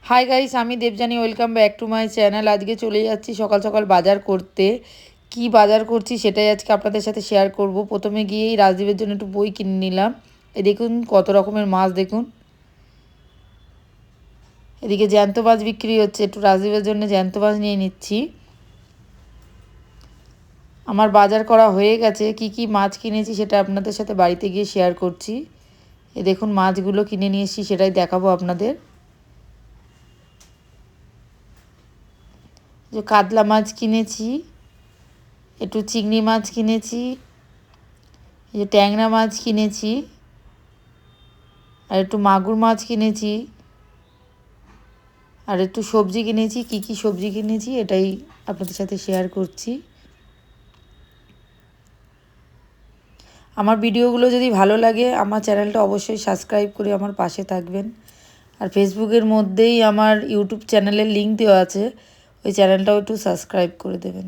Hi guys, আমি Debjani. Welcome back to my channel. আজকে চলে যাচ্ছি সকাল সকাল বাজার করতে। কি বাজার করছি সেটাই আজকে আপনাদের সাথে শেয়ার করব। প্রথমে গিয়েই রাজদীপের জন্য একটু বই কিনে নিলাম। এই দেখুন কত রকমের মাছ দেখুন। এদিকে জ্যান্ত মাছ বিক্রি হচ্ছে, একটু রাজদীপের জন্য জ্যান্ত মাছ নিয়ে নিচ্ছি। আমার বাজার করা হয়ে গেছে। কি কি মাছ কিনেছি সেটা আপনাদের সাথে বাড়িতে গিয়ে শেয়ার করছি। এই দেখুন মাছগুলো কিনে নিয়ে এসেছি, সেটাই দেখাবো আপনাদের। যে কাতলা মাছ কিনেছি, একটু চিংড়ি মাছ কিনেছি, এই যে ট্যাংরা মাছ কিনেছি, আর একটু মাগুর মাছ কিনেছি, আর একটু সবজি কিনেছি। কি কি সবজি কিনেছি এটাই আপনাদের সাথে শেয়ার করছি। আমার ভিডিওগুলো যদি ভালো লাগে আমার চ্যানেলটা অবশ্যই সাবস্ক্রাইব করে আমার পাশে থাকবেন। আর ফেসবুকের মধ্যেই আমার ইউটিউব চ্যানেলের লিঙ্ক দেওয়া আছে, ওই চ্যানেলটাও একটু সাবস্ক্রাইব করে দেবেন।